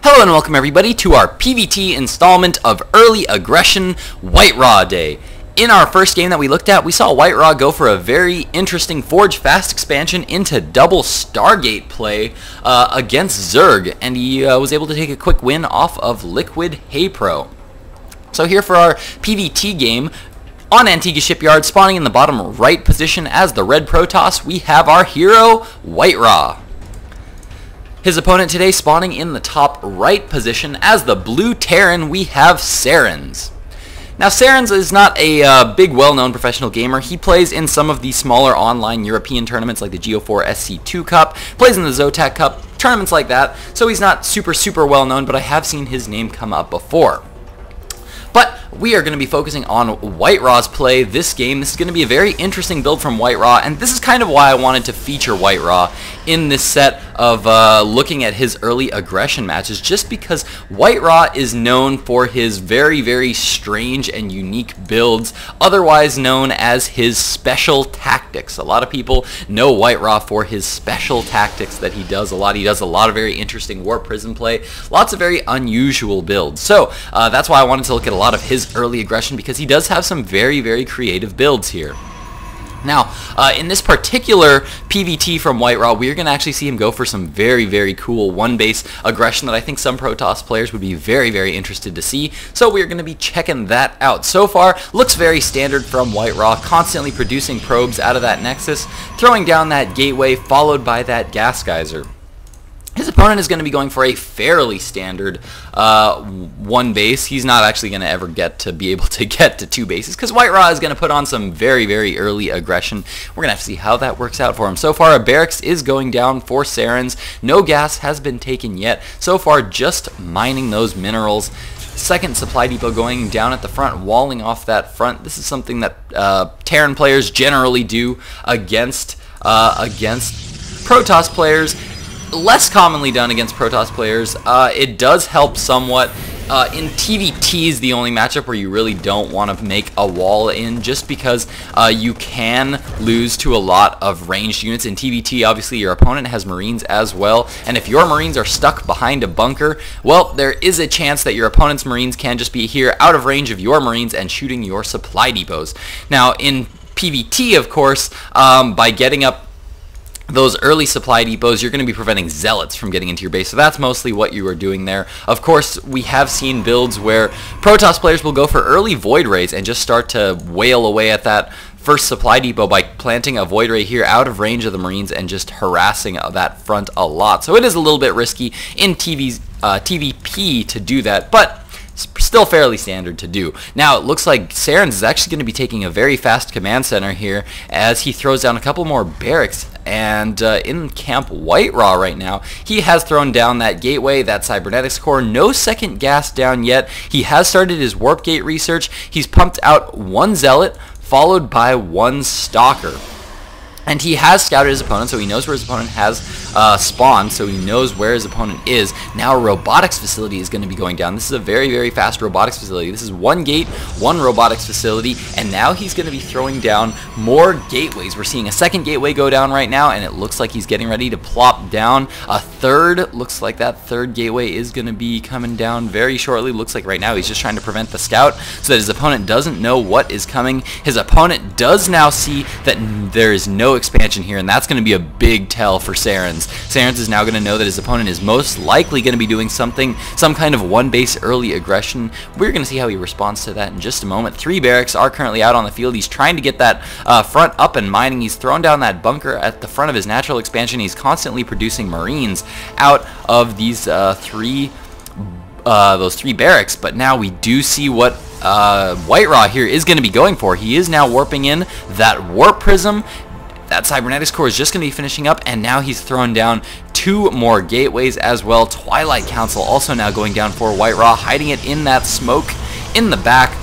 Hello and welcome everybody to our PvT installment of Early Aggression WhiteRa Day. In our first game that we looked at, we saw WhiteRa go for a very interesting Forge Fast expansion into double Stargate play against Zerg, and he was able to take a quick win off of Liquid Hey-Pro. So here for our PvT game, on Antiga Shipyard, spawning in the bottom right position as the red Protoss, we have our hero, WhiteRa. His opponent today spawning in the top right position as the blue Terran, we have SarenS. Now SarenS is not a big well-known professional gamer. He plays in some of the smaller online European tournaments like the GO4 SC2 Cup, plays in the Zotac Cup, tournaments like that, so he's not super well-known, but I have seen his name come up before. But we are going to be focusing on WhiteRa's play this game. This is going to be a very interesting build from WhiteRa, and this is kind of why I wanted to feature WhiteRa in this set of looking at his early aggression matches, just because WhiteRa is known for his very strange and unique builds, otherwise known as his special tactics. A lot of people know WhiteRa for his special tactics that he does a lot. He does a lot of very interesting Warp Prism play, lots of very unusual builds. So that's why I wanted to look at a lot of his early aggression, because he does have some very creative builds here. Now, in this particular PvT from WhiteRa, we're going to actually see him go for some very cool one-base aggression that I think some Protoss players would be very interested to see. So we're going to be checking that out. So far, looks very standard from WhiteRa, constantly producing probes out of that Nexus, throwing down that gateway, followed by that gas geyser. His opponent is going to be going for a fairly standard one base. He's not actually going to ever get to be able to get to two bases, because WhiteRa is going to put on some very early aggression. We're going to have to see how that works out for him. So far, a barracks is going down for SarenS. No gas has been taken yet. So far, just mining those minerals. Second supply depot going down at the front, walling off that front. This is something that Terran players generally do against Protoss players. Less commonly done against Protoss players. It does help somewhat. In TvT is the only matchup where you really don't want to make a wall in, just because you can lose to a lot of ranged units. In TvT, obviously, your opponent has Marines as well, and if your Marines are stuck behind a bunker, well, there is a chance that your opponent's Marines can just be here out of range of your Marines and shooting your supply depots. Now, in PvT, of course, by getting up those early supply depots, you're going to be preventing zealots from getting into your base. So that's mostly what you are doing there. Of course, we have seen builds where Protoss players will go for early Void Rays and just start to wail away at that first supply depot by planting a Void Ray here out of range of the Marines and just harassing that front a lot. So it is a little bit risky in TVP to do that, but still fairly standard to do. Now, it looks like SarenS is actually going to be taking a very fast command center here as he throws down a couple more barracks. And in Camp WhiteRa right now, he has thrown down that gateway, that cybernetics core. No second gas down yet. He has started his warp gate research. He's pumped out one zealot, followed by one stalker. And he has scouted his opponent, so he knows where his opponent has spawned, so he knows where his opponent is. Now a robotics facility is going to be going down. This is a very fast robotics facility. This is one gate, one robotics facility, and now he's going to be throwing down more gateways. We're seeing a second gateway go down right now, and it looks like he's getting ready to plop down a third. Looks like that third gateway is going to be coming down very shortly. Looks like right now he's just trying to prevent the scout so that his opponent doesn't know what is coming. His opponent does now see that there is no expansion here, and that's going to be a big tell for SarenS. SarenS is now going to know that his opponent is most likely going to be doing some kind of one base early aggression. We're going to see how he responds to that in just a moment. 3 barracks are currently out on the field. He's trying to get that front up and mining. He's thrown down that bunker at the front of his natural expansion. He's constantly producing Marines out of these those 3 barracks, but now we do see what WhiteRa here is going to be going for. He is now warping in that Warp Prism. That cybernetics core is just going to be finishing up, and now he's thrown down 2 more gateways as well. Twilight Council also now going down for WhiteRa, hiding it in that smoke in the back.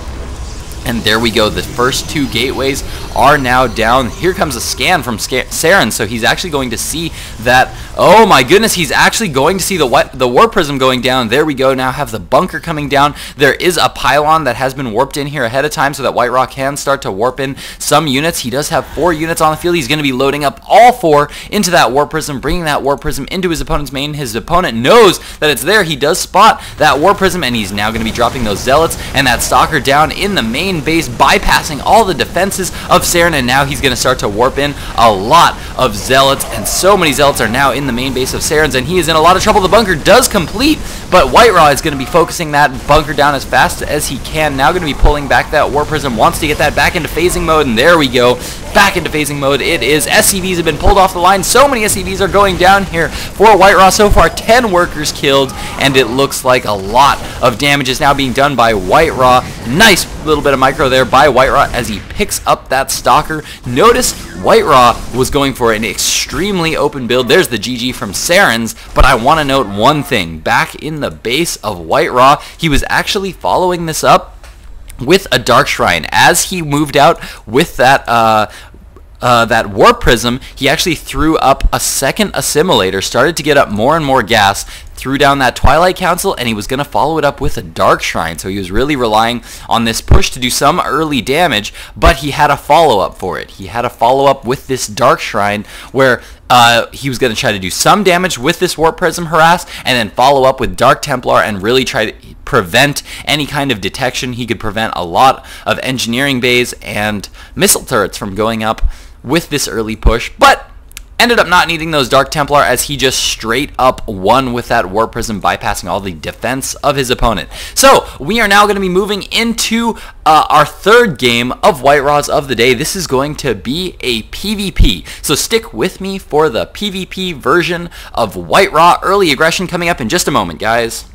And there we go. The first 2 gateways are now down. Here comes a scan from SarenS. So he's actually going to see that. Oh my goodness, he's actually going to see the warp prism going down. There we go. Now have the bunker coming down. There is a pylon that has been warped in here ahead of time so that WhiteRa can start to warp in some units. He does have 4 units on the field. He's going to be loading up all 4 into that warp prism, bringing that warp prism into his opponent's main. His opponent knows that it's there. He does spot that warp prism, and he's now going to be dropping those zealots and that stalker down in the main base, bypassing all the defenses of SarenS, and now he's going to start to warp in a lot of zealots, and so many zealots are now in the main base of SarenS, and he is in a lot of trouble. The bunker does complete, but WhiteRa is going to be focusing that bunker down as fast as he can. Now going to be pulling back that warp prism, wants to get that back into phasing mode, and there we go, back into phasing mode it is. SCVs have been pulled off the line. So many SCVs are going down here for WhiteRa. So far 10 workers killed, and it looks like a lot of damage is now being done by WhiteRa. Nice little bit of micro there by WhiteRa as he picks up that stalker. Notice WhiteRa was going for an extremely open build. There's the GG from SarenS, but I want to note one thing. Back in the base of WhiteRa, he was actually following this up with a Dark Shrine. As he moved out with that that warp prism, he actually threw up a second assimilator, started to get up more and more gas, threw down that Twilight Council, and he was going to follow it up with a Dark Shrine. So he was really relying on this push to do some early damage, but he had a follow-up for it. He had a follow-up with this Dark Shrine where he was going to try to do some damage with this Warp Prism Harass, and then follow up with Dark Templar and really try to prevent any kind of detection. He could prevent a lot of engineering bays and missile turrets from going up with this early push, but ended up not needing those Dark Templar as he just straight up won with that Warp Prism, bypassing all the defense of his opponent. So we are now going to be moving into our third game of WhiteRa's of the day. This is going to be a PvP. So stick with me for the PvP version of WhiteRa. Early aggression coming up in just a moment, guys.